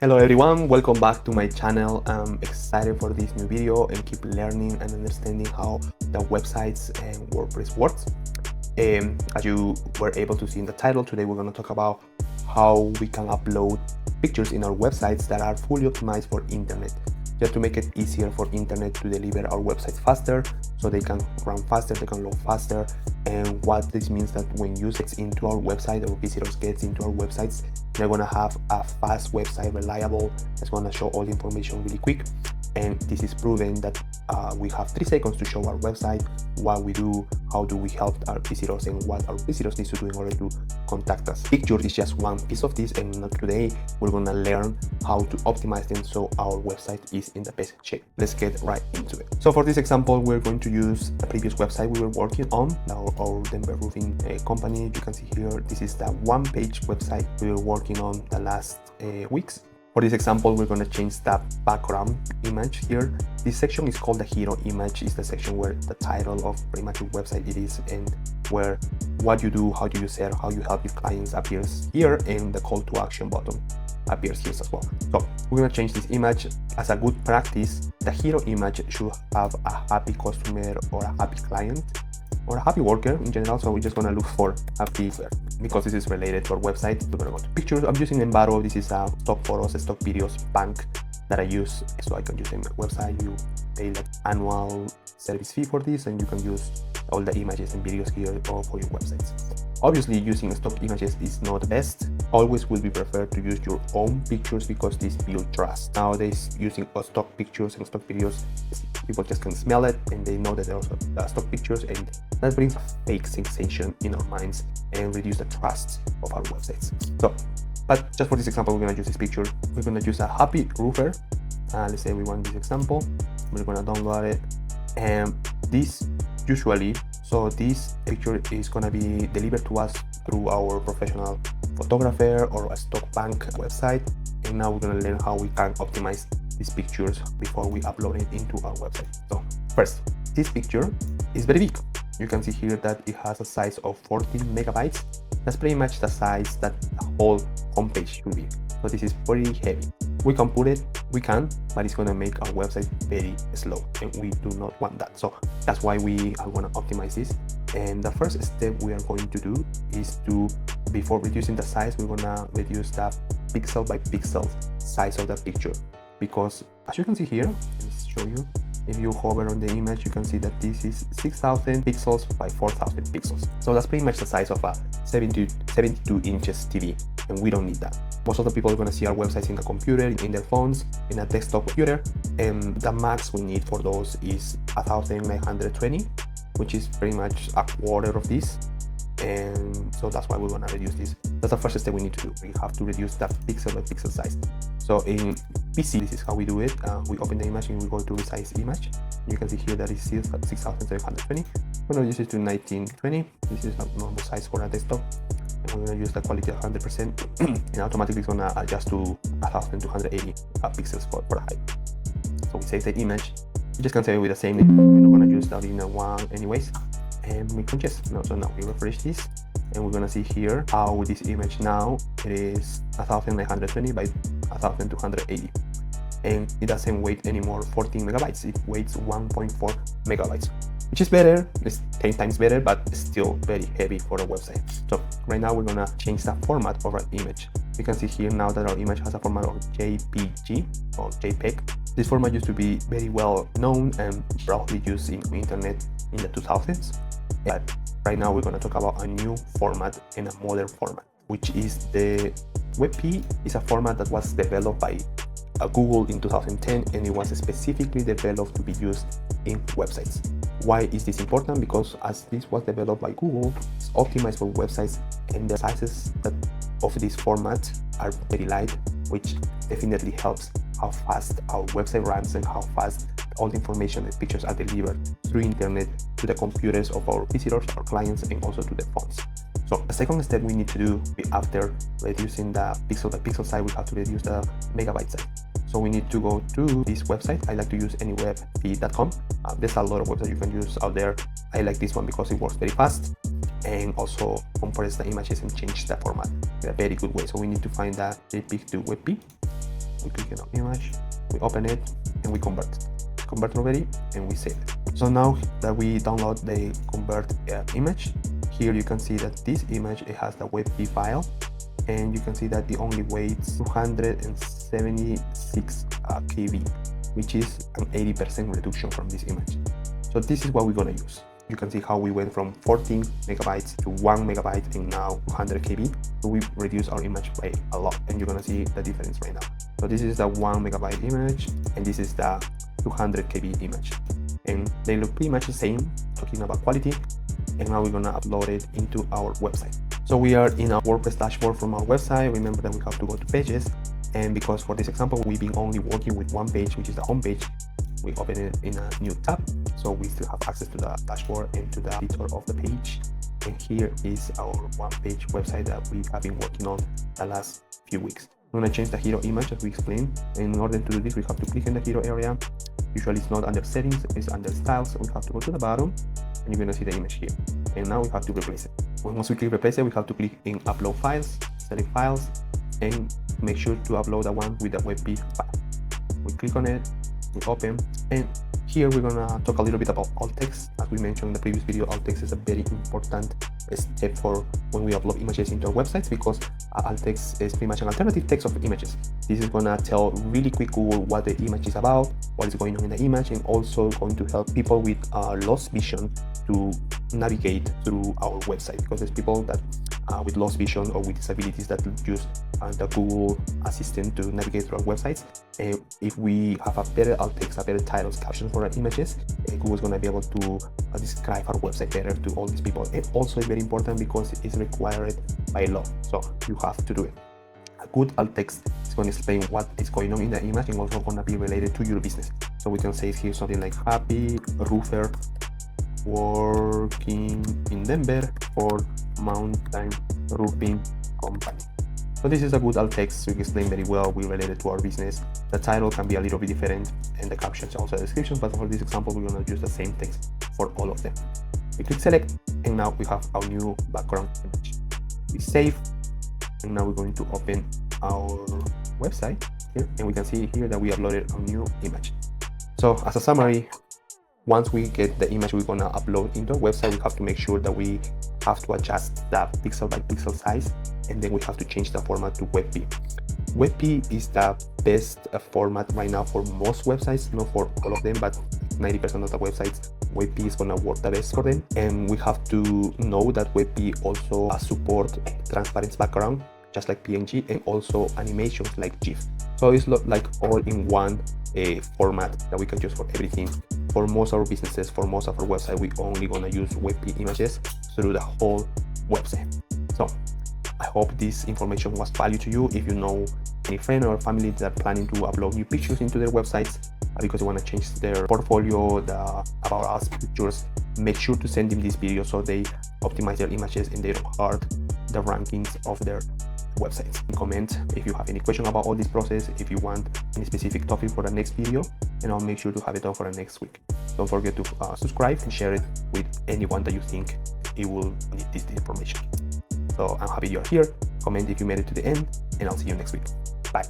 Hello everyone, welcome back to my channel. I'm excited for this new video and keep learning and understanding how the websites and WordPress works. As you were able to see in the title, today we're going to talk about how we can upload pictures in our websites that are fully optimized for internet, just to make it easier for internet to deliver our websites faster, so they can run faster, they can load faster. And what this means that when users into our website or visitors gets into our websites, they're gonna have a fast website, reliable, that's gonna show all the information really quick. And this is proven that we have 3 seconds to show our website, what we do, how do we help our visitors, and what our visitors need to do in order to contact us. Picture is just one piece of this, and today we're gonna learn how to optimize them so our website is in the best shape. Let's get right into it. So for this example, we're going to use the previous website we were working on, our Denver roofing company. You can see here, this is the one-page website we were working on the last weeks. For this example, we're going to change the background image here. This section is called the hero image. It's the section where the title of pretty much your website it is, and where what you do, how you sell, how you help your clients appears here, and the call to action button appears here as well. So we're going to change this image. As a good practice, the hero image should have a happy customer or a happy client or a happy worker in general. So we're just going to look for happy worker because this is related to our website. We're going to go to pictures. I'm using Envato. This is a stock photos, stock videos bank that I use, so I can use it in my website. You pay like annual service fee for this, and you can use all the images and videos here for your websites. Obviously, using stock images is not the best. Always will be preferred to use your own pictures because this builds trust. Nowadays, using stock pictures and stock videos, people just can smell it and they know that they're also stock pictures, and that brings a fake sensation in our minds and reduce the trust of our websites. So, but just for this example, we're going to use this picture. We're going to use a happy roofer. Let's say we want this example. We're going to download it, and this usually, so this picture is going to be delivered to us through our professional photographer or a stock bank website. And now we're going to learn how we can optimize these pictures before we upload it into our website. So first, this picture is very big. You can see here that it has a size of 14 megabytes. That's pretty much the size that the whole homepage should be. So this is very heavy. We can put it, but it's gonna make our website very slow, and we do not want that. So that's why we are gonna optimize this. And the first step we are going to do is to, before reducing the size, we're gonna reduce the pixel by pixel size of the picture. Because as you can see here, let me show you. If you hover on the image, you can see that this is 6,000 pixels by 4,000 pixels. So that's pretty much the size of a 72 inches TV, and we don't need that. Most of the people are going to see our websites in the computer, in their phones, in a desktop computer, and the max we need for those is 1,920, which is pretty much a quarter of this. And so that's why we're going to reduce this. That's the first step we need to do. We have to reduce that pixel by pixel size. So in PC, this is how we do it. We open the image and we go to resize image. You can see here that it's 6,720. We're going to use it to 1920. This is a normal size for a desktop. And we're going to use the quality of 100%, and automatically it's going to adjust to 1,280 pixels for the height. So we save the image. You just can save it with the same name. We're not going to use the original one anyways. And we can just, so now we refresh this, and we're gonna see here how this image now, it is 1,920 by 1,280, and it doesn't weigh anymore 14 megabytes. It weighs 1.4 megabytes, which is better. It's 10 times better, but it's still very heavy for a website. So right now we're gonna change the format of our image. You can see here now that our image has a format of JPG or JPEG. This format used to be very well known and broadly used in the internet in the 2000s. But right now we're going to talk about a new format and a modern format, which is the WebP. Is a format that was developed by Google in 2010, and it was specifically developed to be used in websites. Why is this important? Because as this was developed by Google, it's optimized for websites, and the sizes of this format are very light, which definitely helps how fast our website runs and how fast all the information and pictures are delivered through internet to the computers of our visitors, our clients, and also to the phones. So the second step we need to do after reducing the pixel by pixel size, we have to reduce the megabyte size. So we need to go to this website. I like to use anywebp.com. There's a lot of websites you can use out there. I like this one because it works very fast and also compress the images and change the format in a very good way. So we need to find the JPEG to WebP. we click on our image, we open it, and we convert it. Convert already, and we save it. So now that we download the convert image, here you can see that this image, it has the WebP file, and you can see that it only weighs 276 KB, which is an 80% reduction from this image. So this is what we're gonna use. You can see how we went from 14 megabytes to 1 megabyte and now 200 KB. So we reduced our image by a lot, and you're gonna see the difference right now. So this is the 1 megabyte image, and this is the 200 KB image. And they look pretty much the same, talking about quality. And now we're gonna upload it into our website. So we are in our WordPress dashboard from our website. Remember that we have to go to pages. And because for this example, we've been only working with one page, which is the home page, we open it in a new tab. So we still have access to the dashboard and to the editor of the page. And here is our one-page website that we have been working on the last few weeks. I'm gonna change the hero image as we explained. And in order to do this, we have to click in the hero area. Usually it's not under settings, it's under styles. So we have to go to the bottom, and you're gonna see the image here. And now we have to replace it. Once we click replace it, we have to click in upload files, select files, and make sure to upload the one with the WebP file. We click on it, we open, and here we're gonna talk a little bit about alt text. As we mentioned in the previous video, alt text is a very important step for when we upload images into our websites, because alt text is pretty much an alternative text of images. This is gonna tell really quick Google what the image is about, what is going on in the image, and also going to help people with lost vision to navigate through our website, because there's people that with lost vision or with disabilities that use the Google Assistant to navigate through our websites. And if we have a better alt text, a better titles, captions for our images, Google's going to be able to describe our website better to all these people. And also it's very important because it's required by law, so you have to do it. A good alt text is going to explain what is going on in the image and also going to be related to your business. So we can say here something like happy roofer working in Denver for mountain roofing company. So this is a good alt text to explain very well we related to our business. The title can be a little bit different and the captions also the description, but for this example we're going to use the same text for all of them. We click select, and now we have our new background image. We save, and now we're going to open our website here, and we can see here that we uploaded a new image. So as a summary, once we get the image we're gonna upload into our website, we have to make sure that we have to adjust the pixel by pixel size, and then we have to change the format to WebP. WebP is the best format right now for most websites, not for all of them, but 90% of the websites, WebP is gonna work the best for them. And we have to know that WebP also support transparent background, just like PNG, and also animations like GIF. So it's not like all in one format that we can use for everything. For most of our businesses, for most of our website, we only gonna use WebP images through the whole website. So I hope this information was value to you. If you know any friend or family that are planning to upload new pictures into their websites because they want to change their portfolio, the about us pictures, make sure to send them this video so they optimize their images and they don't hurt the rankings of their websites. Comment if you have any question about all this process, if you want any specific topic for the next video, and I'll make sure to have it done for the next week. Don't forget to subscribe and share it with anyone that you think it will need this information. So I'm happy you're here. Comment if you made it to the end, and I'll see you next week. Bye.